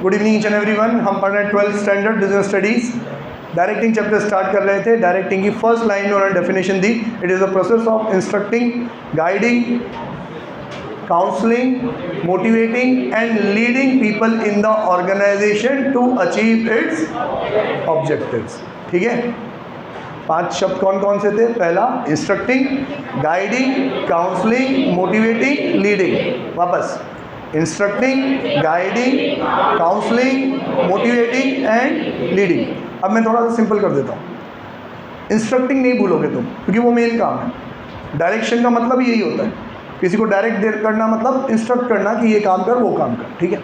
Good evening each and everyone. हम पढ़ रहे हैं 12th standard business studies. Directing chapter start कर रहे थे। डायरेक्टिंग की फर्स्ट लाइन में उन्होंने डेफिनेशन दी, it is the process of instructing, guiding, counselling, motivating and leading people in the organisation to achieve its objectives. ठीक है, 5 शब्द कौन कौन से थे? पहला instructing, guiding, counselling, motivating, leading. वापस instructing, guiding, counselling, motivating and leading. अब मैं थोड़ा सा सिंपल कर देता हूँ। इंस्ट्रक्टिंग नहीं भूलोगे तुम, क्योंकि वो मेन काम है। डायरेक्शन का मतलब यही होता है, किसी को डायरेक्ट करना मतलब इंस्ट्रक्ट करना कि ये काम कर, वो काम कर। ठीक है।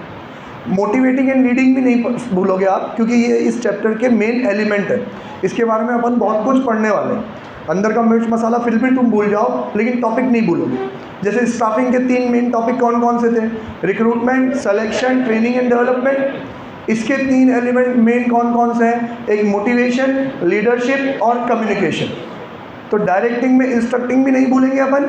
मोटिवेटिंग एंड लीडिंग भी नहीं भूलोगे आप, क्योंकि ये इस चैप्टर के मेन एलिमेंट है। इसके बारे में अपन बहुत कुछ पढ़ने वाले हैं। अंदर का मिर्च मसाला फिर भी तुम भूल जाओ, लेकिन टॉपिक नहीं भूलोगे। जैसे स्टाफिंग के 3 मेन टॉपिक कौन कौन से थे? Recruitment, selection, training and development. इसके 3 एलिमेंट मेन कौन कौन से हैं? एक मोटिवेशन, लीडरशिप और कम्युनिकेशन। तो डायरेक्टिंग में इंस्ट्रक्टिंग भी नहीं भूलेंगे अपन,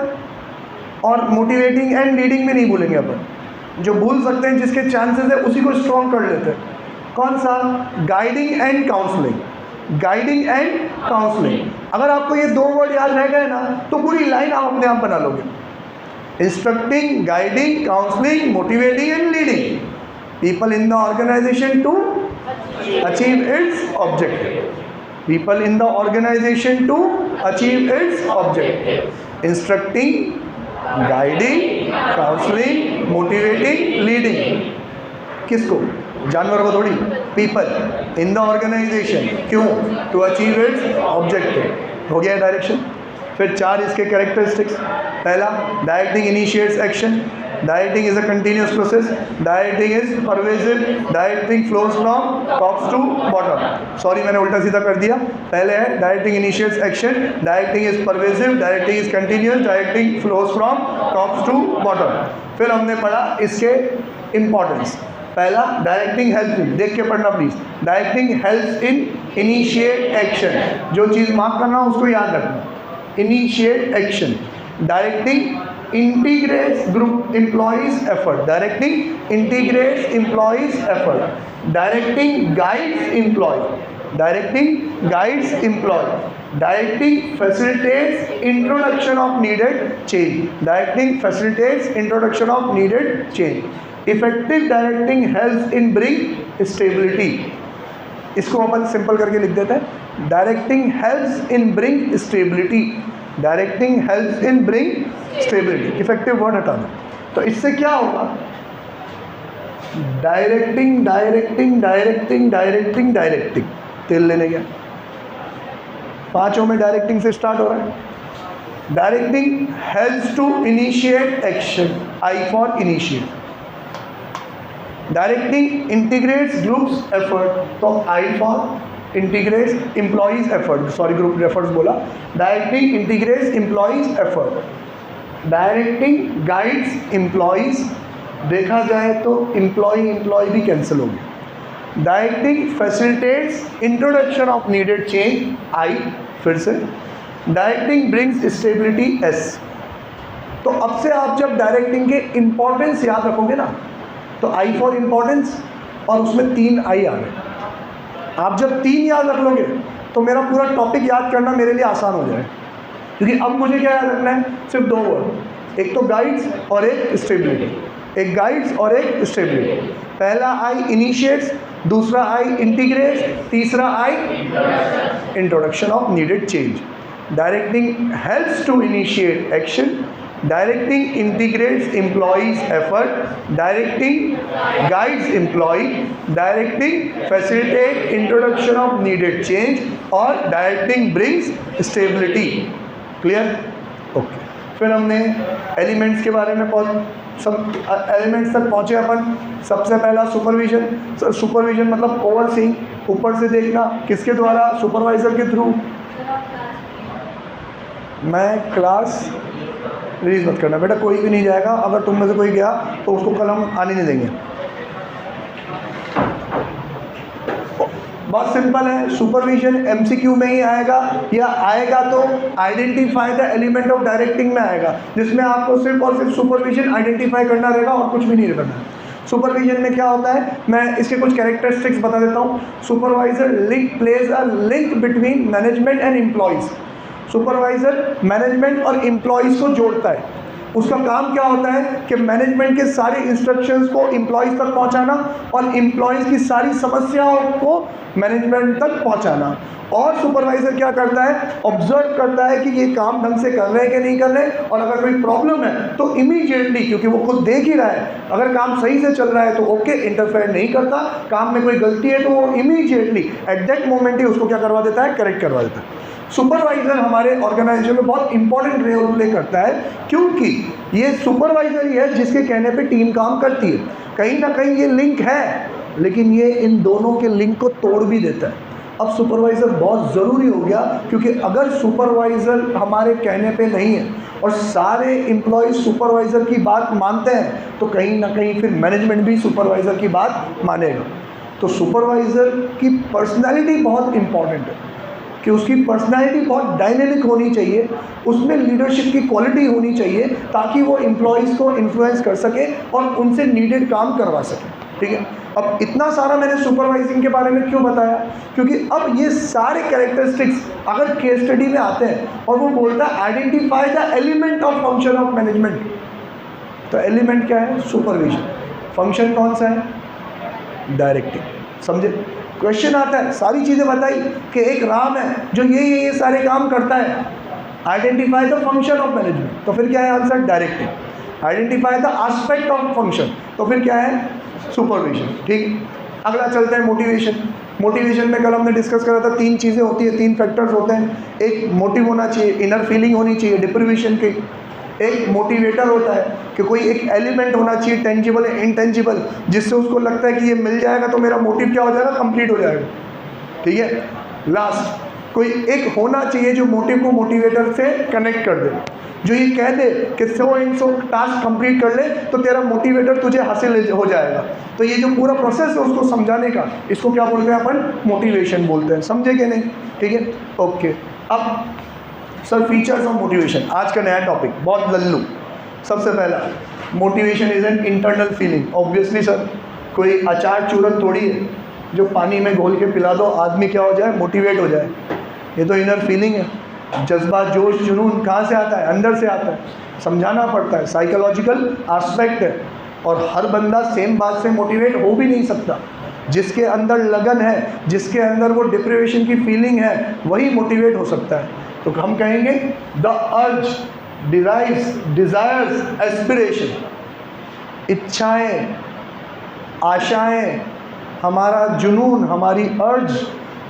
और मोटिवेटिंग एंड लीडिंग भी नहीं भूलेंगे अपन। जो भूल सकते हैं, जिसके चांसेस है, उसी को स्ट्रॉन्ग कर लेते हैं। कौन सा? Guiding and counselling. Guiding and counselling. अगर आपको ये 2 वर्ड याद रह गए ना, तो पूरी लाइन आप अपने आप बना लोगे। Instructing, guiding, counselling, motivating and leading people in the organisation to achieve its objective. People in the organisation to achieve its objective. Instructing, guiding, counselling, motivating, leading. किसको? जानवर को थोड़ी। People in the organisation. क्यों? To achieve its objective. हो गया direction. फिर 4 इसके characteristics. पहला, directing initiates action. Directing is a continuous process. Directing is pervasive. Directing flows from top to bottom. Sorry, मैंने उल्टा सीधा कर दिया। पहले है directing initiates action, directing is pervasive, directing is continuous, directing flows from top to bottom. फिर हमने पढ़ा इसके इंपॉर्टेंस। पहला, डायरेक्टिंग हेल्प इन, देख के पढ़ना please. Directing help in initiate action. जो चीज़ मार्क करना उसको याद रखना। Initiate action. Directing integrates group employees effort. Directing integrates employees effort. Directing guides employ. Directing guides employ. Directing facilitates introduction of needed change. Directing facilitates introduction of needed change. Effective directing helps in bring stability. इसको अपन simple करके लिख देते हैं, directing helps in bring stability. Directing helps in bring stability. Effective word हटा दो। तो इससे क्या होगा? Directing directing directing directing directing. तेल लेने गया, 5 में डायरेक्टिंग से स्टार्ट हो रहा है। Directing helps to initiate action. I for initiate. Directing integrates groups effort, तो I for integrates employees effort. Sorry, group efforts बोला। Directing integrates employees effort. Directing guides employees. देखा जाए तो एम्प्लॉय भी कैंसिल हो गया। Directing facilitates introduction of needed change. I फिर से। Directing brings stability. एस। तो अब से आप जब डायरेक्टिंग के इंपॉर्टेंस याद रखोगे ना, तो आई फॉर इम्पोर्टेंस, और उसमें 3 आई आ गए। आप जब 3 याद रख लोगे तो मेरा पूरा टॉपिक याद करना मेरे लिए आसान हो जाए, क्योंकि अब मुझे क्या याद रखना है? सिर्फ 2 वर्ड, एक तो गाइड्स और एक स्टेबिलिटी। एक गाइड्स और एक स्टेबिलिटी। पहला आई इनिशिएट्स, दूसरा आई इंटीग्रेट्स, तीसरा I introduction of needed change. Directing helps to initiate action. Directing integrates employees' effort. Directing guides employee. Directing facilitates introduction of needed change. और directing brings stability. Clear? Okay. फिर हमने elements के बारे में सब elements तक पहुँचे अपन। सबसे पहला सुपरविजन। सुपरविजन मतलब ओवरसीइंग, ऊपर से देखना। किसके द्वारा? सुपरवाइजर के थ्रू। मैं क्लास रिलीज मत करना बेटा, कोई भी नहीं जाएगा। अगर तुम में से कोई गया तो उसको कल हम आने नहीं देंगे। बहुत सिंपल है। सुपरविजन एमसीक्यू में ही आएगा, या आएगा तो identify the element of directing में आएगा, जिसमें आपको सिर्फ और सिर्फ सुपरविजन आइडेंटिफाई करना रहेगा और कुछ भी नहीं करना। सुपरविजन में क्या होता है, मैं इसके कुछ कैरेक्टरिस्टिक्स बता देता हूँ। Supervisor plays a link between management and employees. Supervisor management और एम्प्लॉयज़ को जोड़ता है। उसका काम क्या होता है कि मैनेजमेंट के सारे इंस्ट्रक्शंस को एम्प्लॉयज़ तक पहुंचाना और एम्प्लॉयज़ की सारी समस्याओं को मैनेजमेंट तक पहुंचाना। और सुपरवाइज़र क्या करता है, ऑब्जर्व करता है कि ये काम ढंग से कर रहे हैं कि नहीं कर रहे हैं, और अगर कोई प्रॉब्लम है तो इमीडिएटली, क्योंकि वो खुद देख ही रहा है, अगर काम सही से चल रहा है तो ओके, इंटरफेयर नहीं करता, काम में कोई गलती है तो वो इमीडिएटली एट दैट मोमेंट ही उसको क्या करवा देता है, करेक्ट करवा देता है। सुपरवाइज़र हमारे ऑर्गेनाइजेशन में बहुत इंपॉर्टेंट रोल प्ले करता है, क्योंकि ये सुपरवाइज़र ही है जिसके कहने पे टीम काम करती है। कहीं ना कहीं ये लिंक है, लेकिन ये इन दोनों के लिंक को तोड़ भी देता है। अब सुपरवाइज़र बहुत ज़रूरी हो गया, क्योंकि अगर सुपरवाइज़र हमारे कहने पे नहीं है और सारे एम्प्लॉयज़ सुपरवाइज़र की बात मानते हैं, तो कहीं ना कहीं फिर मैनेजमेंट भी सुपरवाइज़र की बात मानेगा। तो सुपरवाइज़र की पर्सनैलिटी बहुत इंपॉर्टेंट है कि उसकी पर्सनैलिटी बहुत डायनेमिक होनी चाहिए, उसमें लीडरशिप की क्वालिटी होनी चाहिए, ताकि वो एम्प्लॉयज़ को इन्फ्लुएंस कर सके और उनसे नीडेड काम करवा सके। ठीक है, अब इतना सारा मैंने सुपरवाइजिंग के बारे में क्यों बताया, क्योंकि अब ये सारे कैरेक्टरिस्टिक्स अगर केस स्टडी में आते हैं और वो बोलता है identify the element of function of management, तो एलिमेंट क्या है, सुपरविजन। फंक्शन कौन सा है, डायरेक्टिंग। समझे, क्वेश्चन आता है, सारी चीज़ें बताई कि एक राम है जो ये सारे काम करता है, identify the function of management, तो फिर क्या है answer, directing. Identify the aspect of function, तो फिर क्या है, सुपरविजन। ठीक, अगला चलते हैं मोटिवेशन। मोटिवेशन में कल हमने डिस्कस करा था, 3 चीज़ें होती है, 3 फैक्टर्स होते हैं। एक मोटिव होना चाहिए, इनर फीलिंग होनी चाहिए डिप्रिवेशन की। एक मोटिवेटर होता है कि कोई एक एलिमेंट होना चाहिए, टेंजिबल या इनटेंजिबल, जिससे उसको लगता है कि ये मिल जाएगा तो मेरा मोटिव क्या हो जाएगा, कंप्लीट हो जाएगा। ठीक है, लास्ट कोई एक होना चाहिए जो मोटिव को मोटिवेटर से कनेक्ट कर दे, जो ये कह दे कि so and so task complete कर ले तो तेरा मोटिवेटर तुझे हासिल हो जाएगा। तो ये जो पूरा प्रोसेस है उसको समझाने का, इसको क्या बोलते हैं अपन, मोटिवेशन बोलते हैं। समझे कि नहीं, ठीक है, ओके। अब सर फीचर्स ऑफ मोटिवेशन, आज का नया टॉपिक, बहुत लल्लू। सबसे पहला, motivation is an internal feeling. Obviously sir, कोई अचार चूरन थोड़ी है जो पानी में घोल के पिला दो आदमी क्या हो जाए, मोटिवेट हो जाए। ये तो इनर फीलिंग है। जज्बा, जोश, जुनून कहाँ से आता है, अंदर से आता है, समझाना पड़ता है, साइकोलॉजिकल एस्पेक्ट है। और हर बंदा सेम बात से मोटिवेट हो भी नहीं सकता। जिसके अंदर लगन है, जिसके अंदर वो डिप्रिवेशन की फीलिंग है, वही मोटिवेट हो सकता है। तो हम कहेंगे the urge derives desires aspiration, इच्छाएं, आशाएं, हमारा जुनून, हमारी अर्ज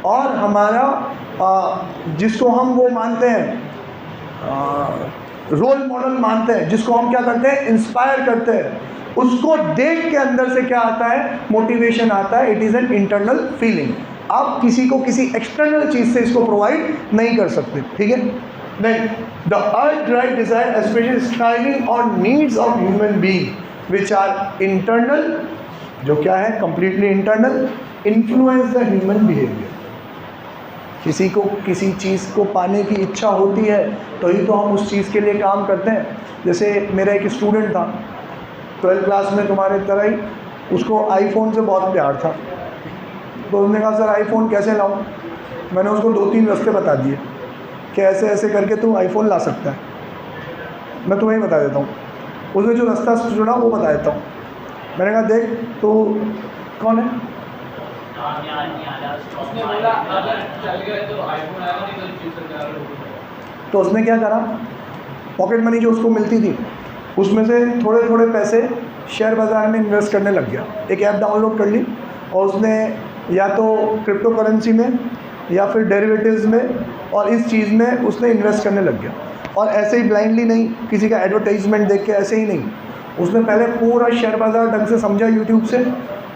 और हमारा जिसको हम वो मानते हैं, रोल मॉडल मानते हैं, जिसको हम क्या करते हैं, इंस्पायर करते हैं, उसको देख के अंदर से क्या आता है, मोटिवेशन आता है। It is an internal feeling. आप किसी को किसी एक्सटर्नल चीज़ से इसको प्रोवाइड नहीं कर सकते। ठीक है, then the urge drive desire aspiration striving और needs of human being which are internal, जो क्या है, completely internal, influence the human behaviour. किसी को किसी चीज़ को पाने की इच्छा होती है तो ही तो हम उस चीज़ के लिए काम करते हैं। जैसे मेरा एक स्टूडेंट था 12th क्लास में, तुम्हारे तरह ही, उसको आईफोन से बहुत प्यार था। तो उसने कहा सर आईफोन कैसे लाऊं। मैंने उसको 2-3 रास्ते बता दिए कि ऐसे ऐसे करके तू आईफोन ला सकता है। मैं तुम्हें ही बता देता हूँ, उसने जो रास्ता चुना वो बता देता हूँ। मैंने कहा देख, तो कौन है, तो उसने क्या करा, पॉकेट मनी जो उसको मिलती थी उसमें से थोड़े थोड़े पैसे शेयर बाज़ार में इन्वेस्ट करने लग गया। एक ऐप डाउनलोड कर ली और उसने या तो क्रिप्टो करेंसी में या फिर डेरिवेटिव्स में और इस चीज़ में उसने इन्वेस्ट करने लग गया। और ऐसे ही ब्लाइंडली नहीं, किसी का एडवर्टाइजमेंट देख के ऐसे ही नहीं, उसने पहले पूरा शेयर बाज़ार ढंग से समझा यूट्यूब से,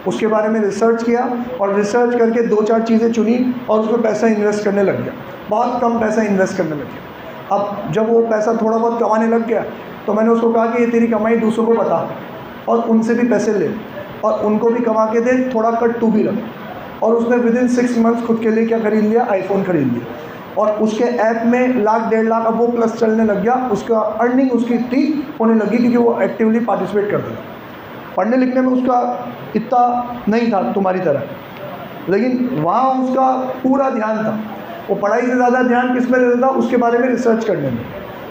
उसके बारे में रिसर्च किया और रिसर्च करके 2-4 चीज़ें चुनी और उसमें पैसा इन्वेस्ट करने लग गया। बहुत कम पैसा इन्वेस्ट करने लग गया। अब जब वो पैसा थोड़ा बहुत कमाने लग गया तो मैंने उसको कहा कि ये तेरी कमाई दूसरों को बता और उनसे भी पैसे ले और उनको भी कमा के दे, थोड़ा कट तू भी रख। और उसने विदिन 6 मंथ्स खुद के लिए क्या खरीद लिया, आईफोन खरीद लिया। और उसके ऐप में 1,00,000-1.5 लाख अब वो प्लस चलने लग गया। उसका अर्निंग उसकी इतनी होने लगी क्योंकि वो एक्टिवली पार्टिसिपेट करता था। पढ़ने लिखने में उसका इतना नहीं था तुम्हारी तरह, लेकिन वहाँ उसका पूरा ध्यान था। वो पढ़ाई से ज़्यादा ध्यान किस में रहता था? उसके बारे में रिसर्च करने में।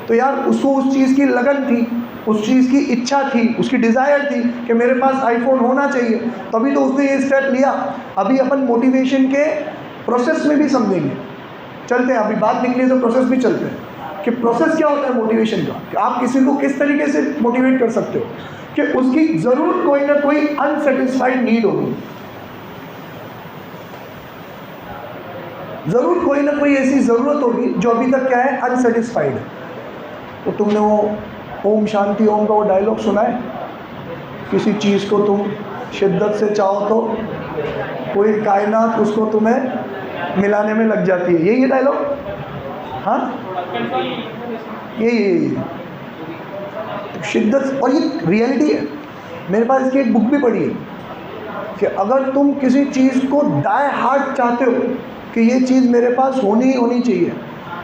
तो यार उसको उस चीज़ की लगन थी, उस चीज़ की इच्छा थी, उसकी डिज़ायर थी कि मेरे पास आईफोन होना चाहिए, तभी तो उसने ये स्टेप लिया। अभी अपन मोटिवेशन के प्रोसेस में भी समझेंगे, चलते हैं, अभी बात निकली है तो प्रोसेस भी चलते हैं कि प्रोसेस क्या होता है मोटिवेशन का, कि आप किसी को किस तरीके से मोटिवेट कर सकते हो कि उसकी ज़रूर कोई ना कोई अनसेटिस्फाइड नीड होगी, ज़रूर कोई ना कोई ऐसी ज़रूरत होगी जो अभी तक क्या है, अनसेटिस्फाइड है। तो तुमने वो ओम शांति ओम का वो डायलॉग सुना है, किसी चीज़ को तुम शिद्दत से चाहो तो कोई कायनात उसको तुम्हें मिलाने में लग जाती है, यही है डायलॉग? हाँ, यही शिद्दत, और ये रियलिटी है। मेरे पास इसकी एक बुक भी पढ़ी है कि अगर तुम किसी चीज़ को डाई हार्ट चाहते हो कि ये चीज़ मेरे पास होनी ही होनी चाहिए,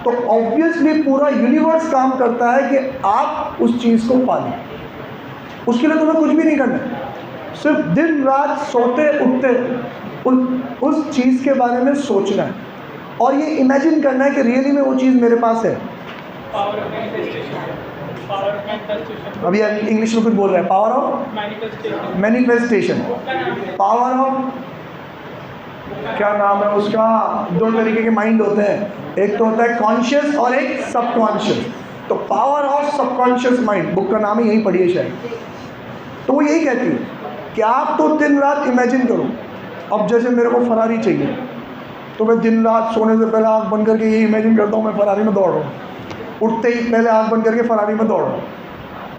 तो ऑब्वियसली पूरा यूनिवर्स काम करता है कि आप उस चीज़ को पालें। उसके लिए तुम्हें कुछ भी नहीं करना है, सिर्फ दिन रात सोते उठते उस चीज़ के बारे में सोचना है और ये इमेजिन करना है कि रियली में वो चीज़ मेरे पास है। अभी इंग्लिश में कुछ बोल रहा है, power of manifestation, power of, क्या नाम है उसका, दो तरीके के माइंड होते हैं, एक तो होता है कॉन्शियस और एक सबकॉन्शियस। तो power of subconscious mind, book का नाम ही यही पढ़िए शायद। तो वो यही कहती है कि आप तो दिन रात इमेजिन करो, अब जैसे मेरे को फरारी चाहिए तो मैं दिन रात सोने से पहले आँख बंद करके ये इमेजिन करता हूँ मैं फरारी में दौड़ रहा हूँ, उठते ही पहले आँख बंद करके फरारी में दौड़ रहा हूँ।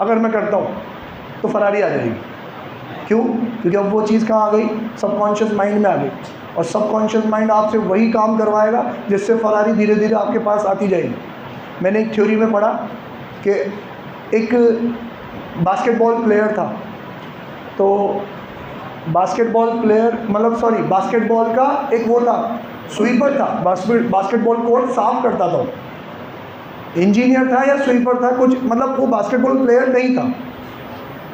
अगर मैं करता हूँ तो फरारी आ जाएगी। क्यों? क्योंकि अब वो चीज़ कहाँ आ गई, सबकॉन्शियस माइंड में आ गई, और सबकॉन्शियस माइंड आपसे वही काम करवाएगा जिससे फरारी धीरे धीरे आपके पास आती जाएगी। मैंने एक थ्योरी में पढ़ा कि एक बास्केटबॉल प्लेयर था, तो बास्केटबॉल का एक वो था, स्वीपर था, बास्केटबॉल कोर्ट साफ करता था, इंजीनियर था या स्वीपर था कुछ, मतलब वो बास्केटबॉल प्लेयर नहीं था।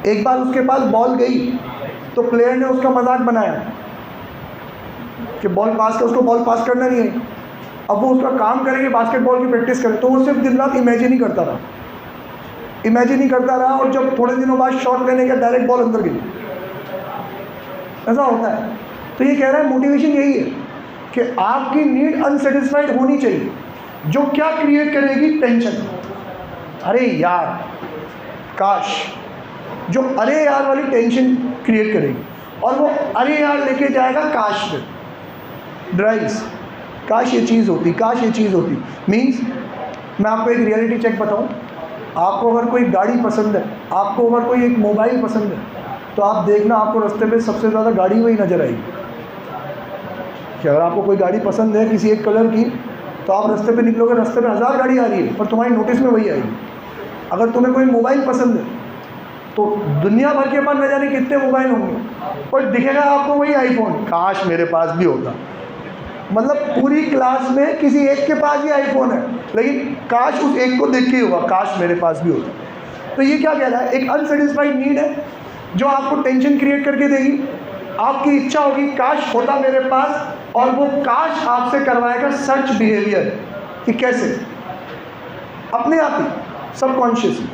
एक बार उसके पास बॉल गई तो प्लेयर ने उसका मजाक बनाया कि उसको बॉल पास करना नहीं है। अब वो उसका काम करेंगे, बास्केटबॉल की प्रैक्टिस करे, तो वो सिर्फ दिन रात इमेजिन ही करता रहा और जब थोड़े दिनों बाद शॉट लेने का डायरेक्ट बॉल अंदर गई। ऐसा होता है। तो ये कह रहा है मोटिवेशन यही है कि आपकी नीड अनसेटिस्फाइड होनी चाहिए, जो क्या क्रिएट करेगी, टेंशन। अरे यार काश, जो अरे यार वाली टेंशन क्रिएट करेगी, और वो अरे यार लेके जाएगा काश पे, ड्राइव्स, काश ये चीज़ होती। मीन्स मैं आपको एक रियलिटी चेक बताऊं, आपको अगर कोई गाड़ी पसंद है, आपको अगर कोई एक मोबाइल पसंद है, तो आप देखना आपको रास्ते पे सबसे ज़्यादा गाड़ी वही नज़र आएगी। कि अगर आपको कोई गाड़ी पसंद है किसी एक कलर की, तो आप रास्ते पे निकलोगे, रास्ते पे 1000 गाड़ी आ रही है, पर तुम्हारी नोटिस में वही आएगी। अगर तुम्हें कोई मोबाइल पसंद है तो दुनिया भर के पास न जाने कितने मोबाइल होंगे, पर दिखेगा आपको वही आईफोन, काश मेरे पास भी होता। मतलब पूरी क्लास में किसी एक के पास ही आईफोन है, लेकिन काश उस एक को देख के ही होगा, काश मेरे पास भी होता। तो ये क्या कह रहा है, एक अनसेटिस्फाइड नीड है जो आपको टेंशन क्रिएट करके देगी। आपकी इच्छा होगी काश होता मेरे पास, और वो काश आपसे करवाएगा सर्च बिहेवियर कि कैसे, अपने आप ही सबकॉन्शियसली,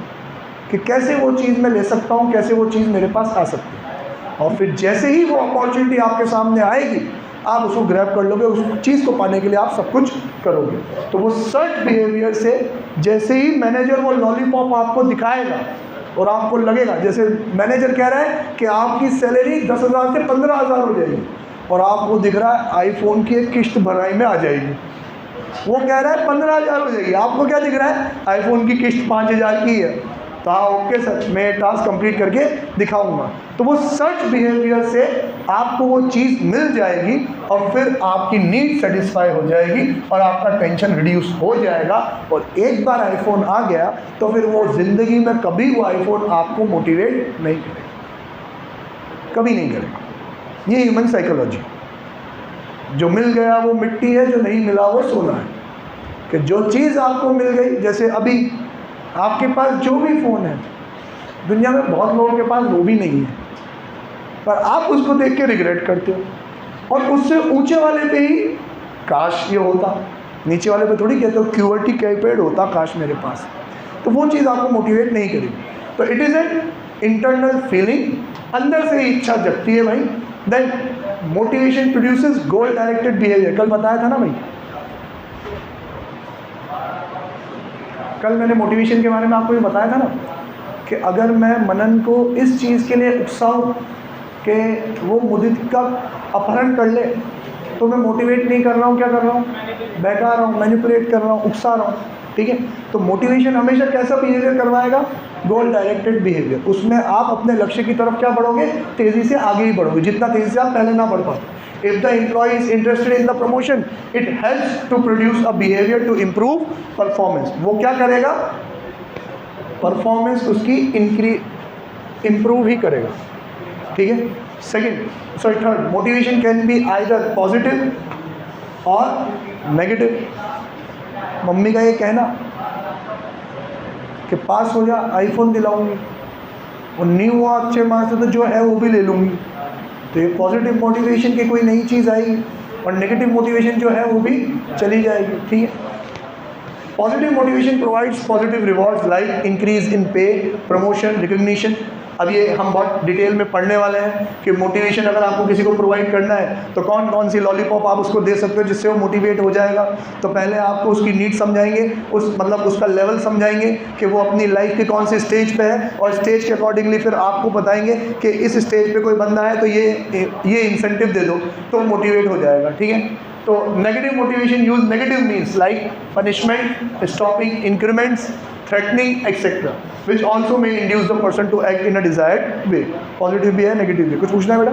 कि कैसे वो चीज़ मैं ले सकता हूँ, कैसे वो चीज़ मेरे पास आ सकती है। और फिर जैसे ही वो अपॉर्चुनिटी आपके सामने आएगी, आप उसको ग्रैब कर लोगे, उस चीज़ को पाने के लिए आप सब कुछ करोगे। तो वो सर्च बिहेवियर से जैसे ही मैनेजर वो लॉलीपॉप आपको दिखाएगा और आपको लगेगा, जैसे मैनेजर कह रहा है कि आपकी सैलरी 10,000 से 15,000 हो जाएगी, और आपको दिख रहा है आईफोन की एक किश्त भराई में आ जाएगी। वो कह रहा है 15,000 हो जाएगी, आपको क्या दिख रहा है, आईफोन की किश्त 5,000 की है। तो हाँ ओके सर, मैं टास्क कंप्लीट करके दिखाऊंगा। तो वो सर्च बिहेवियर से आपको वो चीज़ मिल जाएगी, और फिर आपकी नीड सेटिस्फाई हो जाएगी और आपका टेंशन रिड्यूस हो जाएगा। और एक बार आईफोन आ गया तो फिर वो ज़िंदगी में कभी वो आईफोन आपको मोटिवेट नहीं करेगा, कभी नहीं करेगा। ये ह्यूमन साइकोलॉजी, जो मिल गया वो मिट्टी है, जो नहीं मिला वो सोना है। कि जो चीज़ आपको मिल गई, जैसे अभी आपके पास जो भी फ़ोन है, दुनिया में बहुत लोगों के पास वो भी नहीं है, पर आप उसको देख के रिग्रेट करते हो। और उससे ऊंचे वाले पे ही काश ये होता, नीचे वाले पे थोड़ी कहते हो क्यूआरटी कैपेड होता काश मेरे पास। तो वो चीज़ आपको मोटिवेट नहीं करेगी। तो it is an internal feeling, अंदर से ही इच्छा जगती है भाई। Then motivation produces goal directed behaviour. कल बताया था ना भाई, कल मैंने मोटिवेशन के बारे में आपको ये बताया था ना कि अगर मैं मनन को इस चीज़ के लिए उकसाऊं कि वो मुदित का अपहरण कर ले, तो मैं मोटिवेट नहीं कर रहा हूँ, क्या कर रहा हूँ, बहका रहा हूँ, मैनिपुलेट कर रहा हूँ, उकसा रहा हूँ। ठीक है, तो मोटिवेशन हमेशा कैसा बिहेवियर करवाएगा, गोल डायरेक्टेड बिहेवियर। उसमें आप अपने लक्ष्य की तरफ क्या बढ़ोगे, तेज़ी से आगे ही बढ़ोगे, जितना तेज़ी से आप पहले ना बढ़ पाते। If the employee is interested in the promotion, it helps to produce a behavior to improve performance. वो क्या करेगा, परफॉर्मेंस उसकी इम्प्रूव ही करेगा। ठीक है, third, motivation can be either positive और नेगेटिव। मम्मी का ये कहना कि पास हो जा आईफोन दिलाऊंगी, और नहीं हुआ अच्छे मार्क्स से तो जो है वो भी ले लूँगी, तो ये पॉजिटिव मोटिवेशन की कोई नई चीज़ आएगी, और नेगेटिव मोटिवेशन जो है वो भी चली जाएगी। ठीक है, positive motivation provides positive rewards like increase in पे, प्रमोशन, रिकग्निशन। अब ये हम बहुत डिटेल में पढ़ने वाले हैं कि मोटिवेशन अगर आपको किसी को प्रोवाइड करना है तो कौन कौन सी लॉलीपॉप आप उसको दे सकते हो जिससे वो मोटिवेट हो जाएगा। तो पहले आपको उसकी नीड समझाएंगे, उसका लेवल समझाएंगे कि वो अपनी लाइफ के कौन से स्टेज पे है, और स्टेज के अकॉर्डिंगली फिर आपको बताएंगे कि इस स्टेज पे कोई बंदा है तो ये इंसेंटिव दे दो तो मोटिवेट हो जाएगा। ठीक है, तो negative motivation use negative means like punishment, stopping increments, threatening etcetera, which also may induce the person to act in a desired way. Positive भी है, नेगेटिव भी। कुछ पूछना है बेटा?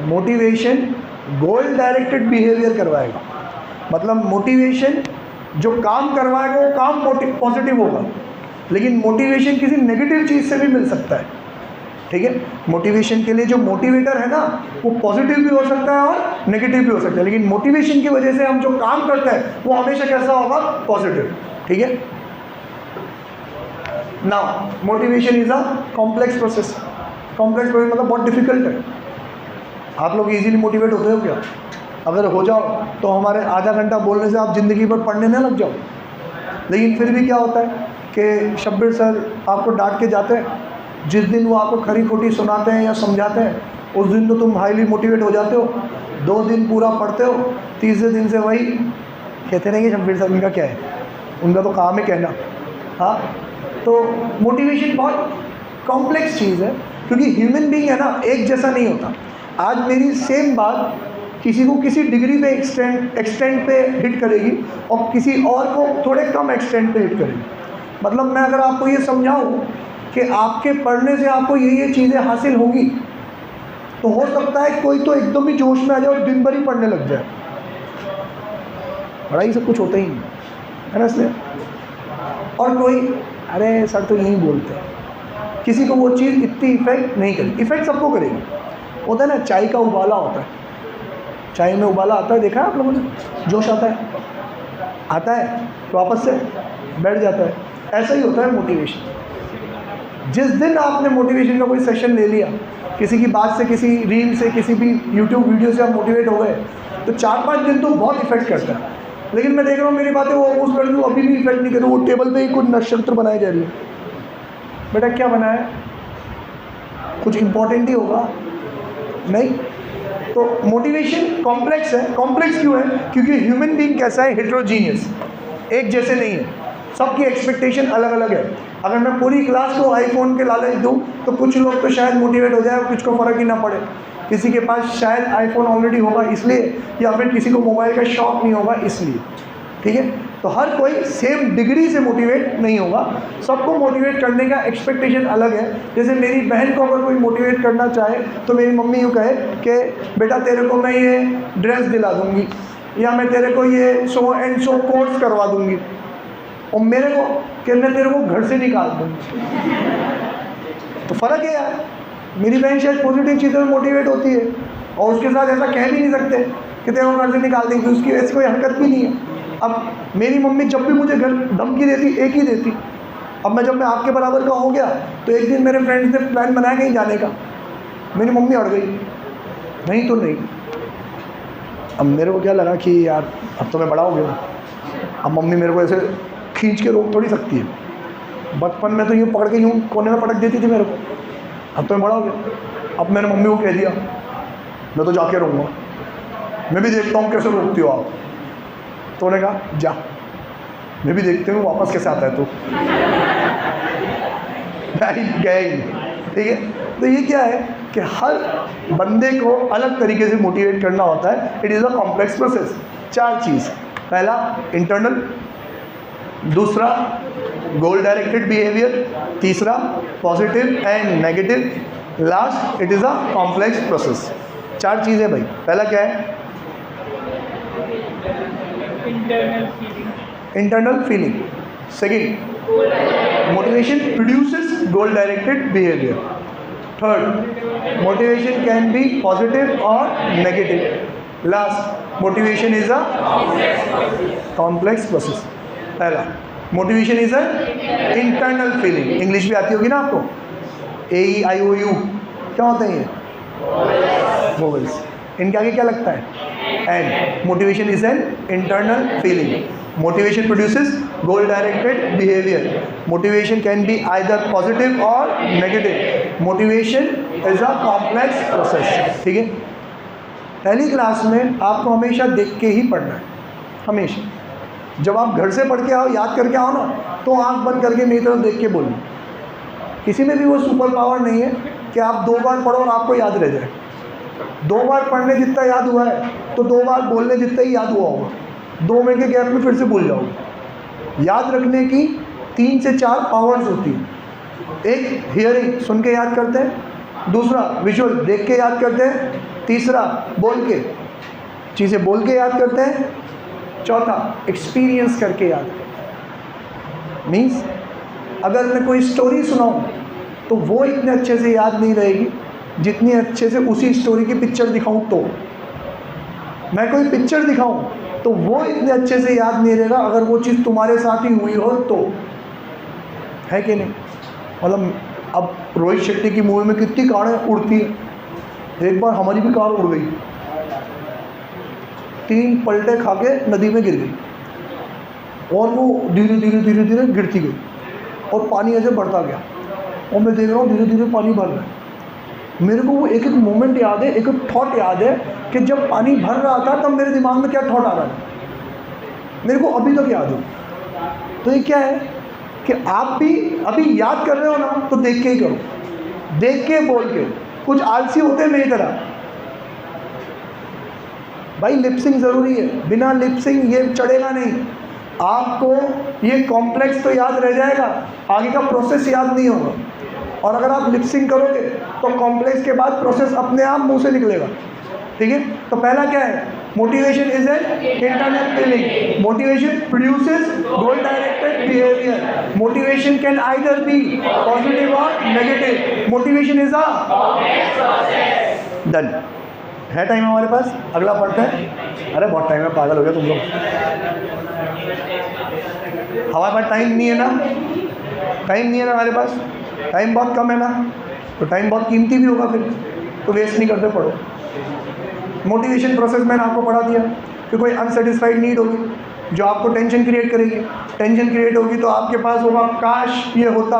मोटिवेशन गोल डायरेक्टेड बिहेवियर करवाएगा, मतलब मोटिवेशन जो काम करवाएगा वो काम पॉजिटिव होगा, लेकिन मोटिवेशन किसी नेगेटिव चीज़ से भी मिल सकता है। ठीक है, मोटिवेशन के लिए जो मोटिवेटर है ना वो पॉजिटिव भी हो सकता है और नेगेटिव भी हो सकता है, लेकिन मोटिवेशन की वजह से हम जो काम करते हैं वो हमेशा कैसा होगा, पॉजिटिव। ठीक है, now motivation is a complex process. Complex process मतलब बहुत डिफिकल्ट है। आप लोग इजीली मोटिवेट होते हो क्या? अगर हो जाओ तो हमारे आधा घंटा बोलने से आप ज़िंदगी भर पढ़ने ना लग जाओ। लेकिन फिर भी क्या होता है कि शब्बीर सर आपको डांट के जाते हैं, जिस दिन वो आपको खरी खोटी सुनाते हैं या समझाते हैं उस दिन तो तुम हाईली मोटिवेट हो जाते हो, 2 दिन पूरा पढ़ते हो, तीसरे दिन से वही कहते नहीं कि शब्बीर सर उनका क्या है, उनका तो काम है कहना। हाँ, तो मोटिवेशन बहुत कॉम्प्लेक्स चीज़ है, क्योंकि ह्यूमन बीइंग है ना एक जैसा नहीं होता। आज मेरी सेम बात किसी को किसी डिग्री पे एक्सटेंड पे हिट करेगी और किसी और को थोड़े कम एक्सटेंड पे हिट करेगी। मतलब मैं अगर आपको ये समझाऊँ कि आपके पढ़ने से आपको ये चीज़ें हासिल होंगी, तो हो सकता है कोई तो एकदम ही जोश में आ जाए और दिन भर ही पढ़ने लग जाए। पढ़ाई सब कुछ होता ही नहीं है ना, इसलिए। और कोई अरे सर तो यही बोलते हैं, किसी को वो चीज़ इतनी इफेक्ट नहीं करेगी। इफेक्ट सबको करेगी। होता है ना, चाय का उबाला होता है, चाय में उबाला आता है, देखा है आप लोगों ने, जोश आता है तो वापस से बैठ जाता है। ऐसा ही होता है मोटिवेशन। जिस दिन आपने मोटिवेशन का कोई सेशन ले लिया, किसी की बात से, किसी रील से, किसी भी यूट्यूब वीडियो से आप मोटिवेट हो गए, तो 4-5 दिन तो बहुत इफेक्ट करता है। लेकिन मैं देख रहा हूँ मेरी बातें वो उस लड़की को अभी भी इफेक्ट नहीं कर रही, वो टेबल पे ही कुछ नक्षत्र बनाए जा रही है। बेटा क्या बनाया, कुछ इंपॉर्टेंट ही होगा नहीं। तो मोटिवेशन कॉम्प्लेक्स है। कॉम्प्लेक्स क्यों है? क्योंकि ह्यूमन बीइंग कैसा है, हेट्रोजीनियस, एक जैसे नहीं है, सबकी एक्सपेक्टेशन अलग अलग है। अगर मैं पूरी क्लास को आईफोन के लालच दूँ तो कुछ लोग तो शायद मोटिवेट हो जाए, कुछ को फ़र्क ही ना पड़े। किसी के पास शायद आईफोन ऑलरेडी होगा इसलिए, या फिर किसी को मोबाइल का शौक नहीं होगा इसलिए। ठीक है, तो हर कोई सेम डिग्री से मोटिवेट नहीं होगा, सबको मोटिवेट करने का एक्सपेक्टेशन अलग है। जैसे मेरी बहन को अगर कोई मोटिवेट करना चाहे तो मेरी मम्मी यूँ कहे कि बेटा तेरे को मैं ये ड्रेस दिला दूँगी, या मैं तेरे को ये सो एंड सो कोर्स करवा दूँगी, और मेरे को कि मैं तेरे को घर से निकाल दूँगी। तो फ़र्क है यार। मेरी बहन शायद पॉजिटिव चीज़ों में मोटिवेट होती है, और उसके साथ ऐसा कह भी नहीं सकते कि तेरे को घर से निकाल देंगे, उसकी ऐसी कोई हरकत भी नहीं है। अब मेरी मम्मी जब भी मुझे घर धमकी देती, एक ही देती अब जब मैं आपके बराबर का हो गया तो एक दिन मेरे फ्रेंड्स ने प्लान बनाया कहीं जाने का, मेरी मम्मी अड़ गई, नहीं तो नहीं। अब मेरे को क्या लगा कि यार अब तो मैं बड़ा हो गया, अब मम्मी मेरे को ऐसे खींच के रोक थोड़ी सकती है। बचपन में तो यूँ पकड़ के यूँ कोने में पटक देती थी मेरे को, अब तो मैं बड़ा हो गया। अब मैंने मम्मी को कह दिया मैं तो जाके रहूँगा, मैं भी देखता हूँ कैसे रोकती हो आप। तो उन्होंने कहा जा, मैं भी देखती हूँ वापस कैसे आता है तो गए। ठीक है, तो ये क्या है कि हर बंदे को अलग तरीके से मोटिवेट करना होता है। It is a complex process. 4 चीज़, पहला इंटरनल, दूसरा गोल डायरेक्टेड बिहेवियर, तीसरा positive and negative, last it is a complex process. 4 चीज़ें भाई। पहला क्या है? Internal feeling. Second, motivation produces goal directed behavior. Third, motivation can be positive or negative. Last, motivation is a complex process. पहला, motivation is a internal feeling. English भी आती होगी ना आपको, AEIOU क्या होते हैं ये? वोवेल्स। इनके आगे क्या लगता है? And motivation is an internal feeling. Motivation produces goal directed behavior. Motivation can be either positive or negative. Motivation is a complex process. ठीक है, पहली क्लास में आपको हमेशा देख के ही पढ़ना है, हमेशा। जब आप घर से पढ़ के आओ, याद करके आओ ना, तो आंख बंद करके मेरी तरफ देख के बोलना। किसी में भी वो सुपर पावर नहीं है कि आप 2 बार पढ़ो और आपको याद रह जाए। 2 बार पढ़ने जितना याद हुआ है तो 2 बार बोलने जितना ही याद हुआ होगा। 2 मिनट के गैप में फिर से भूल जाओगे। याद रखने की 3 से 4 पावर्स होती हैं। एक हियरिंग, सुन के याद करते हैं। दूसरा विजुअल, देख के याद करते हैं। तीसरा बोल के, चीज़ें बोल के याद करते हैं। चौथा एक्सपीरियंस करके याद। मीन्स अगर मैं कोई स्टोरी सुनाऊँ तो वो इतने अच्छे से याद नहीं रहेगी जितनी अच्छे से उसी स्टोरी की पिक्चर दिखाऊँ। तो मैं कोई पिक्चर दिखाऊँ तो वो इतने अच्छे से याद नहीं रहेगा अगर वो चीज़ तुम्हारे साथ ही हुई हो तो, है कि नहीं? मतलब अब रोहित शेट्टी की मूवी में कितनी कारें उड़ती हैं। एक बार हमारी भी कार उड़ गई, 3 पलटे खा के नदी में गिर गई और वो धीरे धीरे धीरे धीरे गिरती गई और पानी ऐसे बढ़ता गया और मैं देख रहा हूँ धीरे धीरे पानी भर रहा है। मेरे को वो एक एक मोमेंट याद है, एक एक थॉट याद है कि जब पानी भर रहा था तब मेरे दिमाग में क्या थॉट आ रहा था, मेरे को अभी तक याद है। तो ये क्या है कि आप भी अभी याद कर रहे हो ना तो देख के ही करो, देख के बोल के। कुछ आलसी होते हैं मेरी तरह, भाई लिपसिंग ज़रूरी है, बिना लिपसिंग ये चढ़ेगा नहीं। आपको ये कॉम्प्लेक्स तो याद रह जाएगा, आगे का प्रोसेस याद नहीं होगा। और अगर आप लिपसिंग करोगे तो कॉम्प्लेक्स के बाद प्रोसेस अपने आप मुंह से निकलेगा। ठीक है, तो पहला क्या है? Motivation is an internal feeling. Motivation produces goal directed behaviour. Motivation can either be positive और negative. Motivation is a done. है टाइम हमारे पास? अगला पढ़ते हैं। अरे बहुत टाइम है, पागल हो गया तुम लोग। हमारे पास टाइम नहीं है ना, टाइम नहीं है ना हमारे पास, टाइम बहुत कम है ना, तो टाइम बहुत कीमती भी होगा फिर, तो वेस्ट नहीं करते, पढ़ो। मोटिवेशन प्रोसेस मैंने आपको पढ़ा दिया कि कोई अनसेटिस्फाइड नीड होगी जो आपको टेंशन क्रिएट करेगी। टेंशन क्रिएट होगी तो आपके पास होगा काश ये होता,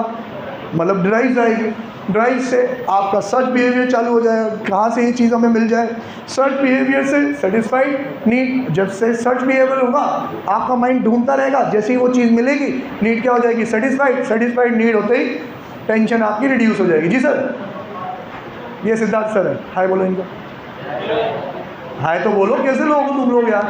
मतलब ड्राइव आएगी। ड्राइव से आपका सर्च बिहेवियर चालू हो जाएगा, कहाँ से ये चीज़ हमें मिल जाए। सर्च बिहेवियर से सेटिस्फाइड नीड, जब से सर्च बिहेवियर होगा आपका माइंड ढूंढता रहेगा, जैसे ही वो चीज़ मिलेगी नीड क्या हो जाएगी? सेटिस्फाइड। सेटिस्फाइड नीड होते ही टेंशन आपकी रिड्यूस हो जाएगी। जी सर, ये सिद्धार्थ सर है। हाय बोलो इनको, हाय तो बोलो। कैसे लोग हो तुम लोग यार?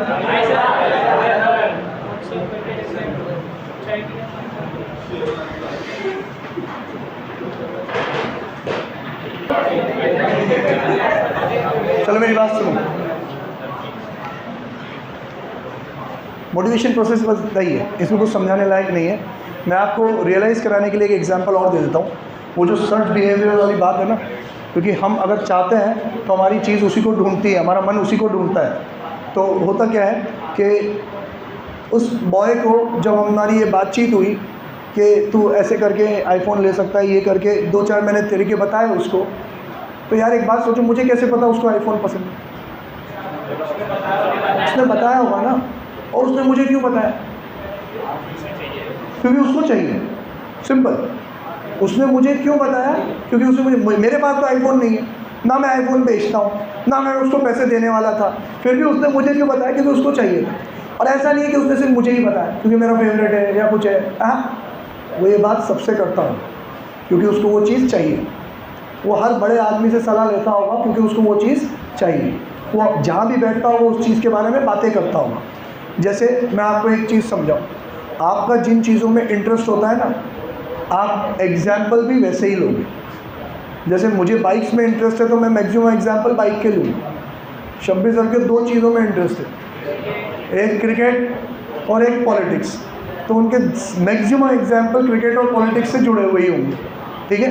चलो मेरी बात सुनो। मोटिवेशन प्रोसेस बस यही है, इसमें कुछ समझाने लायक नहीं है। मैं आपको रियलाइज़ कराने के लिए एक एग्जांपल और दे देता हूँ। वो जो सर्च बिहेवियर वाली बात है ना, क्योंकि हम अगर चाहते हैं तो हमारी चीज़ उसी को ढूंढती है, हमारा मन उसी को ढूंढता है। तो होता क्या है कि उस बॉय को जब हमारी ये बातचीत हुई कि तू ऐसे करके आईफोन ले सकता है, ये करके 2-4 मैंने तरीके बताए उसको, तो यार एक बात सोचो, मुझे कैसे पता उसको आईफोन पसंद है? उसने बताया होगा ना। और उसने मुझे क्यों बताया? क्योंकि उसको चाहिए, सिंपल। उसने मुझे क्यों बताया? क्योंकि उसने मुझे, मेरे पास तो आईफोन नहीं है, ना मैं आईफोन बेचता हूँ, ना मैं उसको पैसे देने वाला था, फिर भी उसने मुझे क्यों बताया? क्योंकि उसको चाहिए था। और ऐसा नहीं है कि उसने सिर्फ मुझे ही बताया क्योंकि मेरा फेवरेट है या कुछ है। वो ये बात सबसे करता हूँ क्योंकि उसको वो चीज़ चाहिए। वो हर बड़े आदमी से सलाह लेता होगा क्योंकि उसको वो चीज़ चाहिए। वो जहाँ भी बैठता हो वो उस चीज़ के बारे में बातें करता होगा। जैसे मैं आपको एक चीज़ समझाऊँ, आपका जिन चीज़ों में इंटरेस्ट होता है ना, आप एग्जाम्पल भी वैसे ही लोगे। जैसे मुझे बाइक्स में इंटरेस्ट है तो मैं मैक्सिमम एग्जाम्पल बाइक के लूँगा। शब्बीर सर के 2 चीज़ों में इंटरेस्ट है, एक क्रिकेट और एक पॉलिटिक्स, तो उनके मैक्सिमम एग्जाम्पल क्रिकेट और पॉलिटिक्स से जुड़े हुए ही होंगे। ठीक है,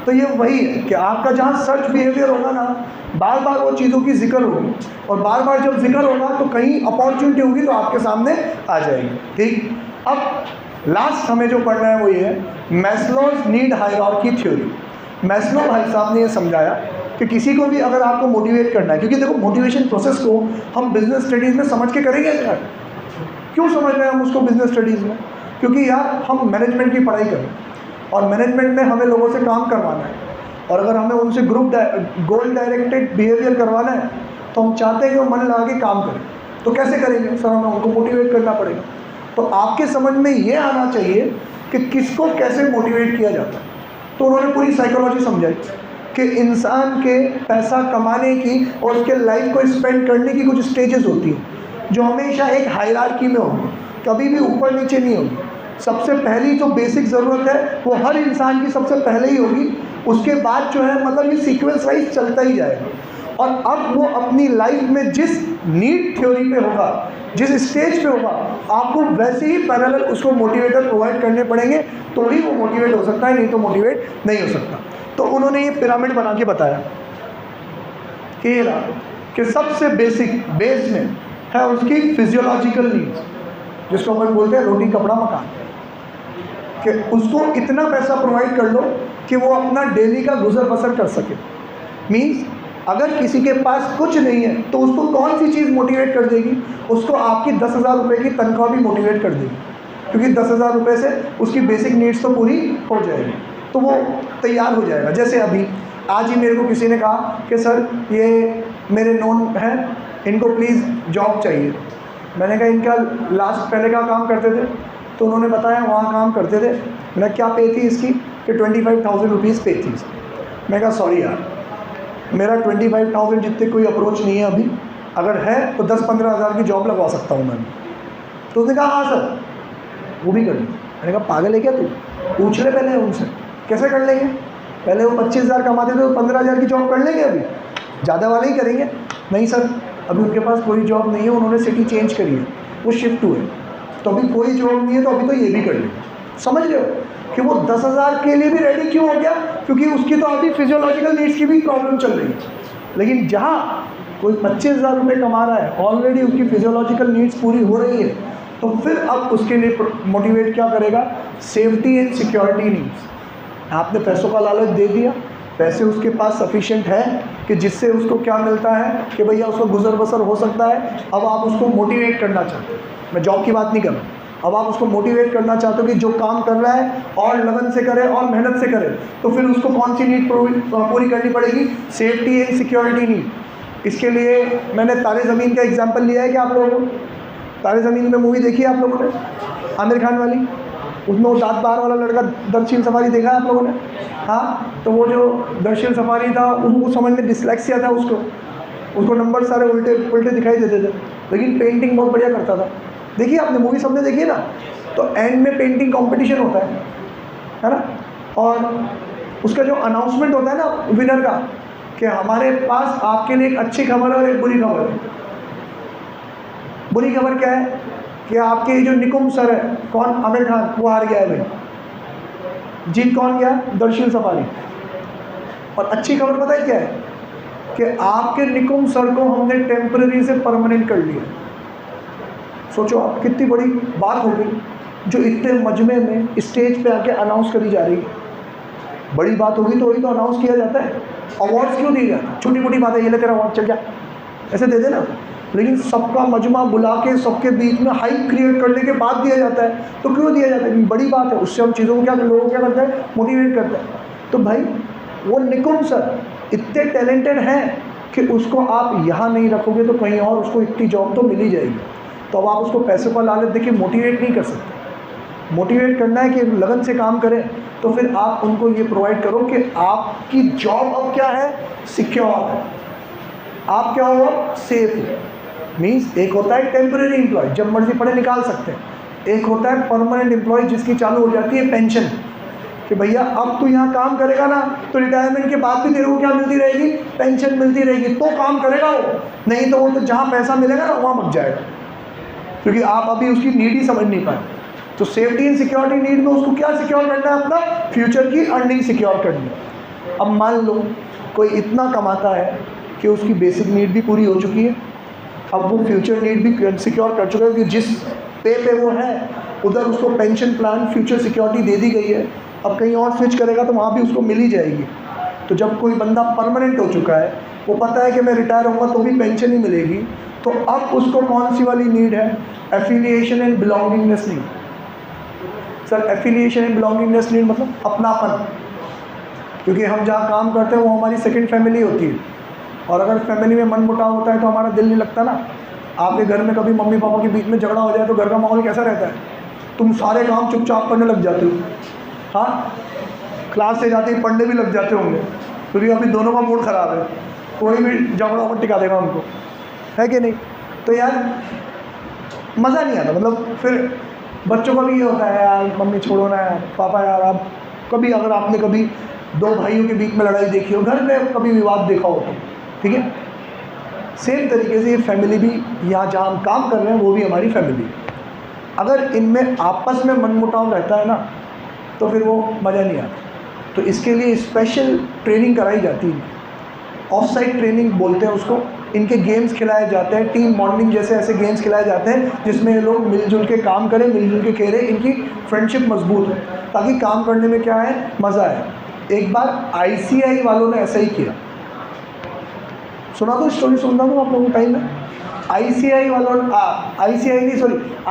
तो ये वही है कि आपका जहाँ सर्च बिहेवियर होगा ना, बार बार वो चीज़ों की जिक्र होगी, और बार बार जब जिक्र होगा तो कहीं अपॉर्चुनिटी होगी तो आपके सामने आ जाएगी। ठीक, अब लास्ट हमें जो पढ़ना है वो ये है Maslow's need hierarchy theory. Maslow भाई साहब ने ये समझाया कि किसी को भी अगर आपको मोटिवेट करना है, क्योंकि देखो मोटिवेशन प्रोसेस को हम बिजनेस स्टडीज़ में समझ के करेंगे यार। क्यों समझ रहे हैं हम उसको बिजनेस स्टडीज़ में? क्योंकि यार हम मैनेजमेंट की पढ़ाई करें और मैनेजमेंट में हमें लोगों से काम करवाना है, और अगर हमें उनसे गोल डायरेक्टेड बिहेवियर करवाना है तो हम चाहते हैं कि वो मन लगा के काम करें। तो कैसे करेंगे सर? हमें उनको मोटिवेट करना पड़ेगा। तो आपके समझ में ये आना चाहिए कि किसको कैसे मोटिवेट किया जाता है। तो उन्होंने पूरी साइकोलॉजी समझाई कि इंसान के पैसा कमाने की और उसके लाइफ को स्पेंड करने की कुछ स्टेजेस होती हैं जो हमेशा एक हायरार्की में होगी, कभी भी ऊपर नीचे नहीं होगी। सबसे पहली जो बेसिक ज़रूरत है वो हर इंसान की सबसे पहले ही होगी, उसके बाद जो है मतलब ये सीक्वेंस वाइज चलता ही जाएगा। और अब वो अपनी लाइफ में जिस नीड थ्योरी पे होगा, जिस स्टेज पे होगा, आपको वैसे ही पैरेलल उसको मोटिवेटर प्रोवाइड करने पड़ेंगे, तो ही वो मोटिवेट हो सकता है, नहीं तो मोटिवेट नहीं हो सकता। तो उन्होंने ये पिरामिड बना के बताया कि ये रहा कि सबसे बेसिक बेस में है उसकी फिजियोलॉजिकल नीड्स, जिसको अपन बोलते हैं रोटी कपड़ा मकान, कि उसको इतना पैसा प्रोवाइड कर लो कि वो अपना डेली का गुजर बसर कर सके। मीन्स अगर किसी के पास कुछ नहीं है तो उसको कौन सी चीज़ मोटिवेट कर देगी? उसको आपकी 10,000 रुपये की तनख्वाह भी मोटिवेट कर देगी, क्योंकि 10,000 रुपये से उसकी बेसिक नीड्स तो पूरी हो जाएगी, तो वो तैयार हो जाएगा। जैसे अभी आज ही मेरे को किसी ने कहा कि सर ये मेरे नोन हैं, इनको प्लीज़ जॉब चाहिए। मैंने कहा इनका लास्ट पहले का काम करते थे? तो उन्होंने बताया वहाँ काम करते थे। मैंने क्या पे थी इसकी? कि 25,000 रुपीज़ पे थी। मैं कहा सॉरी यार, मेरा 25,000 जितने कोई अप्रोच नहीं है अभी, अगर है तो 10-15 हज़ार की जॉब लगवा सकता हूँ मैं। तो उसने कहा हाँ सर वो भी कर ली। मैंने कहा पागल है क्या तू? पूछ ले पहले उनसे कैसे कर लेंगे। पहले वो 25,000 कमाते थे तो 15,000 की जॉब कर लेंगे, अभी ज़्यादा वाले ही करेंगे। नहीं सर अभी उनके पास कोई जॉब नहीं है, उन्होंने सिटी चेंज करी है, वो शिफ्ट हुए, तो अभी कोई जॉब नहीं है, तो अभी तो ये भी कर लेंगे। समझ रहे हो कि वो 10,000 के लिए भी रेडी क्यों हो गया? क्योंकि उसकी तो अभी फिजियोलॉजिकल नीड्स की भी प्रॉब्लम चल रही है। लेकिन जहाँ कोई 25,000 रुपये कमा रहा है, ऑलरेडी उसकी फिजियोलॉजिकल नीड्स पूरी हो रही है, तो फिर अब उसके लिए मोटिवेट क्या करेगा? Safety and security needs. आपने पैसों का लालच दे दिया, पैसे उसके पास सफिशिएंट है कि जिससे उसको क्या मिलता है कि भैया उसको गुजर बसर हो सकता है। अब आप उसको मोटिवेट करना चाहते हो, मैं जॉब की बात नहीं कर रहा, अब आप उसको मोटिवेट करना चाहते हो कि जो काम कर रहा है और लगन से करे और मेहनत से करे, तो फिर उसको कौन सी नीड पूरी करनी पड़ेगी? Safety and security need. इसके लिए मैंने तारे ज़मीन का एग्जाम्पल लिया है कि आप लोगों को तारे ज़मीन में मूवी देखी है आप लोगों ने, आमिर खान वाली? उसमें वो दांत बार वाला लड़का दर्शील सफारी देखा है आप लोगों ने? हाँ, तो वो जो दर्शील सफारी था उसको समझ में डिसलेक्सिया था, उसको नंबर सारे उल्टे उल्टे दिखाई देते थे, लेकिन पेंटिंग बहुत बढ़िया करता था। देखिए आपने मूवी सबने देखी है ना? तो एंड में पेंटिंग कंपटीशन होता है ना, और उसका जो अनाउंसमेंट होता है ना विनर का, कि हमारे पास आपके लिए एक अच्छी खबर है और एक बुरी खबर है। बुरी खबर क्या है कि आपके जो निकुम सर है, कौन? आमिर खान, वो हार गया है भाई। जीत कौन गया? दर्शील सफारी। और अच्छी खबर पता है क्या है? कि आपके निकुम सर को हमने टेम्पररी से परमानेंट कर लिया। सोचो आप, कितनी बड़ी बात हो गई। जो इतने मजमे में स्टेज पे आके अनाउंस करी जा रही है। बड़ी बात होगी तो वही तो अनाउंस किया जाता है। अवार्ड्स क्यों दिए जाते हैं? छोटी मोटी बात है, ये ले तेरा अवार्ड, चल जा, ऐसे दे देना। लेकिन सबका मजमा बुला के सबके बीच में हाइप क्रिएट करने के बाद दिया जाता है। तो क्यों दिया जाता है? क्योंकि बड़ी बात है, उससे हम चीज़ों को क्या, लोगों को क्या करते हैं, मोटिवेट करते हैं। तो भाई वो निकुंज सर इतने टैलेंटेड हैं कि उसको आप यहाँ नहीं रखोगे तो कहीं और उसको इतनी जॉब तो मिल ही जाएगी। तो अब आप उसको पैसे पर लालच देखिए मोटिवेट नहीं कर सकते। मोटिवेट करना है कि लगन से काम करें, तो फिर आप उनको ये प्रोवाइड करो कि आपकी जॉब अब क्या है, सिक्योर है। आप क्या हो, सेफ है। मीन्स एक होता है टेम्परेरी एम्प्लॉय, जब मर्जी पढ़े निकाल सकते हैं। एक होता है परमानेंट एम्प्लॉय, जिसकी चालू हो जाती है पेंशन, कि भैया अब तू यहाँ काम करेगा ना तो रिटायरमेंट के बाद भी तेरे को क्या मिलती रहेगी, पेंशन मिलती रहेगी। तो काम करेगा वो, नहीं तो वो तो जहाँ पैसा मिलेगा ना वहाँ मच जाएगा, क्योंकि आप अभी उसकी नीड ही समझ नहीं पाए। तो सेफ्टी एंड सिक्योरिटी नीड में उसको क्या सिक्योर करना है, अपना फ्यूचर की अर्निंग सिक्योर करनी है। अब मान लो कोई इतना कमाता है कि उसकी बेसिक नीड भी पूरी हो चुकी है, अब वो फ्यूचर नीड भी सिक्योर कर चुका है कि जिस पे वो है उधर उसको पेंशन प्लान, फ्यूचर सिक्योरिटी दे दी गई है। अब कहीं और स्विच करेगा तो वहाँ भी उसको मिल ही जाएगी। तो जब कोई बंदा परमानेंट हो चुका है, वो पता है कि मैं रिटायर होऊंगा तो भी पेंशन ही मिलेगी, तो अब उसको कौन सी वाली नीड है, affiliation and belongingness need. Sir affiliation and belongingness need मतलब अपनापन, क्योंकि हम जहाँ काम करते हैं वो हमारी सेकंड फैमिली होती है। और अगर फैमिली में मनमुटाव होता है तो हमारा दिल नहीं लगता ना। आपके घर में कभी मम्मी पापा के बीच में झगड़ा हो जाए तो घर का माहौल कैसा रहता है, तुम सारे काम चुपचाप करने लग जाते हो। हाँ, क्लास से जाते ही पढ़ने भी लग जाते होंगे, क्योंकि अभी दोनों का मूड ख़राब है, कोई भी झगड़ा पर टिका देगा हमको, है कि नहीं। तो यार मज़ा नहीं आता। मतलब फिर बच्चों का भी ये होता है, यार मम्मी छोड़ो ना यार, पापा यार। आप कभी अगर आपने कभी दो भाइयों के बीच में लड़ाई देखी हो, घर में कभी विवाद देखा हो तो ठीक है, सेम तरीके से ये फैमिली भी, यहाँ जहाँ हम काम कर रहे हैं वो भी हमारी फैमिली है। अगर इनमें आपस में मनमुटाव रहता है ना तो फिर वो मज़ा नहीं आता। तो इसके लिए स्पेशल ट्रेनिंग कराई जाती है, ऑफ साइट ट्रेनिंग बोलते हैं उसको। इनके गेम्स खिलाए जाते हैं, टीम बॉन्डिंग जैसे ऐसे गेम्स खिलाए जाते हैं जिसमें ये लोग मिलजुल के काम करें, मिलजुल के खेलें, इनकी फ्रेंडशिप मजबूत हो, ताकि काम करने में क्या है, मज़ा है। एक बार ICI वालों ने ऐसा ही किया, सुना तो स्टोरी सुनता हूँ आप लोगों को टाइम में। ICI वालों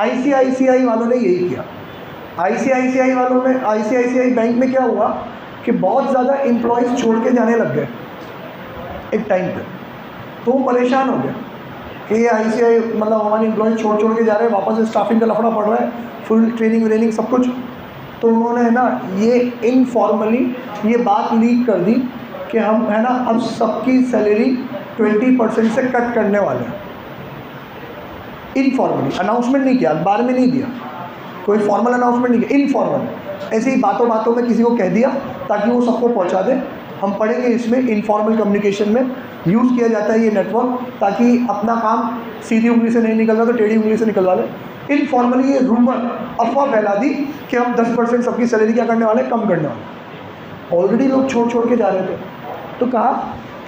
ICICI वालों ने यही किया। ICICI बैंक में क्या हुआ कि बहुत ज़्यादा एम्प्लॉयज़ छोड़ के जाने लग गए एक टाइम पे। तो वो परेशान हो गया कि ये ICI मतलब हमारे एम्प्लॉयज़ छोड़ के जा रहे हैं, वापस से स्टाफिंग का लफड़ा पड़ रहा है, फुल ट्रेनिंग व्रेनिंग सब कुछ। तो उन्होंने है ना ये इनफॉर्मली ये बात लीक कर दी कि हम है ना अब सबकी सैलरी 20% से कट करने वाले हैं। इनफॉर्मली अनाउंसमेंट नहीं किया, अखबार में नहीं दिया, कोई फॉर्मल अनाउंसमेंट नहीं किया, इनफॉर्मल ऐसे ही बातों बातों में किसी को कह दिया ताकि वो सबको पहुंचा दे। हम पढ़ेंगे इसमें इनफॉर्मल कम्युनिकेशन में यूज़ किया जाता है ये नेटवर्क, ताकि अपना काम सीधी उंगली से नहीं निकलता तो टेढ़ी उंगली से निकलवा ले। इनफॉर्मली ये रूमर, अफवाह फैला दी कि हम 10% सबकी सैलरी क्या करने वाले, कम करने वाले। ऑलरेडी लोग छोड़ के जा रहे थे, तो कहा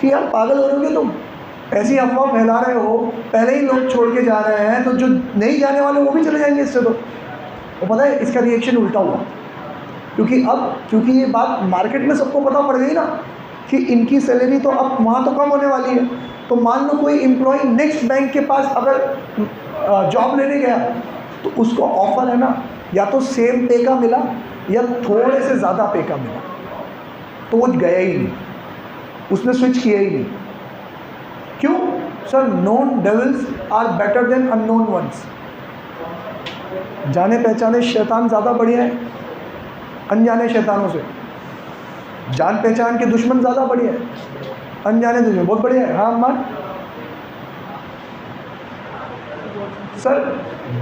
कि यार पागल हो रहे हो तुम, ऐसी अफवाह फैला रहे हो, पहले ही लोग छोड़ के जा रहे हैं, तो जो नहीं जाने वाले वो भी चले जाएंगे इससे। तो पता है इसका रिएक्शन उल्टा हुआ, क्योंकि ये बात मार्केट में सबको पता पड़ गई ना कि इनकी सैलरी तो अब वहाँ तो कम होने वाली है। तो मान लो कोई एम्प्लॉय नेक्स्ट बैंक के पास अगर जॉब लेने गया तो उसको ऑफ़र है ना या तो सेम पे का मिला या थोड़े से ज़्यादा पे का मिला, तो वो गया ही नहीं, उसने स्विच किया ही नहीं। क्यों sir? Known devils are better than unknown ones. जाने पहचाने शैतान ज़्यादा बढ़िया है अनजाने शैतानों से। जान पहचान के दुश्मन ज़्यादा बढ़िया है, अनजाने दुश्मन बहुत बढ़िया है। हाँ मान सर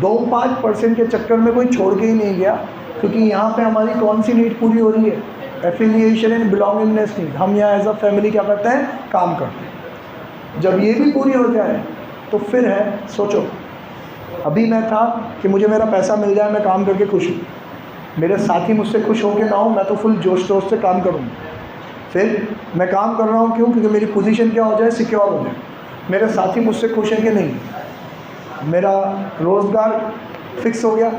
2-5% के चक्कर में कोई छोड़ के ही नहीं गया, क्योंकि यहाँ पे हमारी कौन सी नीड पूरी हो रही है, एफिलिएशन एंड बिलोंगिंगनेस नीड। हम यहाँ एज अ फैमिली क्या करते हैं, काम करते हैं। जब ये भी पूरी हो जाए तो फिर है, सोचो अभी मैं था कि मुझे मेरा पैसा मिल जाए, मैं काम करके खुश हूँ, मेरे साथी मुझसे खुश हो के ना हो, मैं तो फुल जोश से काम करूँगा। फिर मैं काम कर रहा हूँ क्यों? क्योंकि मेरी पोजीशन क्या हो जाए, सिक्योर हो जाए, मेरे साथी मुझसे खुश हैं कि नहीं, मेरा रोज़गार फिक्स हो गया,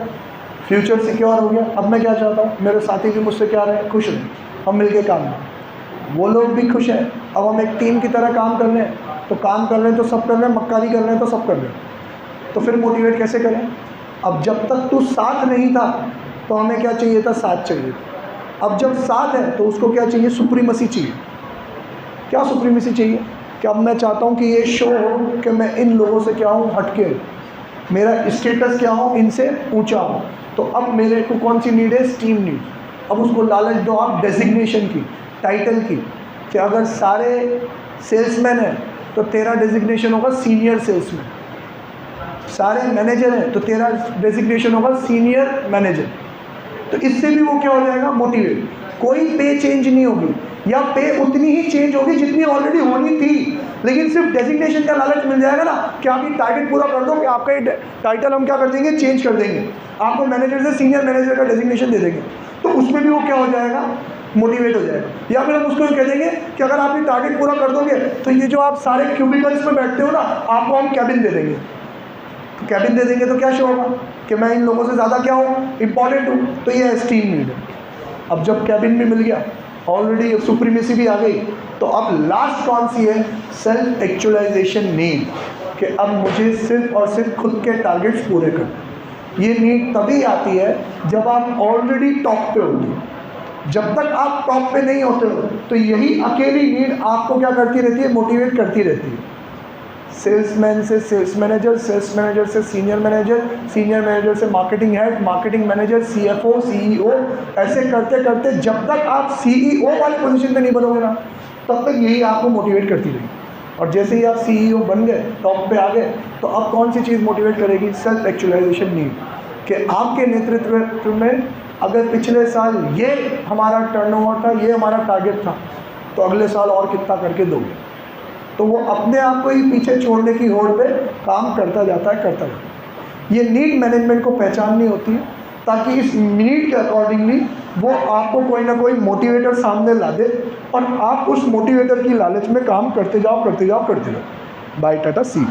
फ्यूचर सिक्योर हो गया। अब मैं क्या चाहता हूँ, मेरे साथी भी मुझसे क्या रहे, खुश रहें, हम मिलके काम करें, वो लोग भी खुश हैं। अब हम एक टीम की तरह काम कर रहे हैं, तो काम कर रहे हैं तो सब कर रहे हैं, मक्कारी कर रहे हैं तो सब कर रहे हैं, तो फिर मोटिवेट कैसे करें? अब जब तक तू साथ नहीं था तो हमें क्या चाहिए था, साथ चाहिए था। अब जब साथ है तो उसको क्या चाहिए, सुप्रीमेसी चाहिए। क्या सुप्रीमेसी चाहिए? कि अब मैं चाहता हूँ कि ये शो हो कि मैं इन लोगों से क्या हूँ, हटके हूँ, मेरा स्टेटस क्या हो, इनसे ऊंचा हो। तो अब मेरे को कौन सी नीड है, स्टीम नीड। अब उसको लालच दो आप डेजिग्नेशन की, टाइटल की, कि अगर सारे सेल्समैन हैं तो तेरा डेजिग्नेशन होगा सीनियर सेल्समैन, सारे मैनेजर हैं तो तेरा डेजिग्नेशन होगा सीनियर मैनेजर। तो इससे भी वो क्या हो जाएगा, मोटिवेट। कोई पे चेंज नहीं होगी, या पे उतनी ही चेंज होगी जितनी ऑलरेडी होनी थी, लेकिन सिर्फ डेजिग्नेशन का लालच मिल जाएगा ना कि आप ये टारगेट पूरा कर दो कि आपका ये टाइटल हम क्या कर देंगे, चेंज कर देंगे, आपको मैनेजर से सीनियर मैनेजर का डेजिग्नेशन दे देंगे। तो उसमें भी वो क्या हो जाएगा, मोटिवेट हो जाएगा। या फिर हम उसको कह देंगे कि अगर आप ये टारगेट पूरा कर दोगे तो ये जो आप सारे क्यूबिकल्स में बैठते हो ना, आपको हम कैबिन दे देंगे। तो कैबिन दे देंगे तो क्या शो होगा कि मैं इन लोगों से ज़्यादा क्या हूँ, इंपॉर्टेंट हूँ। तो ये एस्टीम नीड है। अब जब कैबिन भी मिल गया, ऑलरेडी सुप्रीमेसी भी आ गई, तो अब लास्ट कौन सी है, सेल्फ एक्चुअलाइजेशन नीड, कि अब मुझे सिर्फ और सिर्फ खुद के टारगेट्स पूरे करने। ये नीड तभी आती है जब आप ऑलरेडी टॉप पे होते हो। जब तक आप टॉप पे नहीं होते हो तो यही अकेली नीड आपको क्या करती रहती है, मोटिवेट करती रहती है। सेल्समैन से सेल्स मैनेजर, सेल्स मैनेजर से सीनियर मैनेजर, सीनियर मैनेजर से marketing head, marketing manager, CFO, CEO, ऐसे करते करते जब तक आप सीईओ वाले पोजीशन पे नहीं बनोगे ना, तब तक यही आपको मोटिवेट करती रहेगी। और जैसे ही आप सीईओ बन गए, टॉप पे आ गए, तो अब कौन सी चीज़ मोटिवेट करेगी, सेल्फ एक्चुअलाइजेशन नीड, कि आपके नेतृत्व में अगर पिछले साल ये हमारा टर्नओवर था, ये हमारा टारगेट था, तो अगले साल और कितना करके दोगे। तो वो अपने आप को ही पीछे छोड़ने की होड़ पे काम करता जाता है, करता जाता है। ये नीड मैनेजमेंट को पहचाननी होती है, ताकि इस नीड के अकॉर्डिंगली वो आपको कोई ना कोई मोटिवेटर सामने ला दे और आप उस मोटिवेटर की लालच में काम करते जाओ, करते जाओ, करते जाओ। बाय टाटा, सी।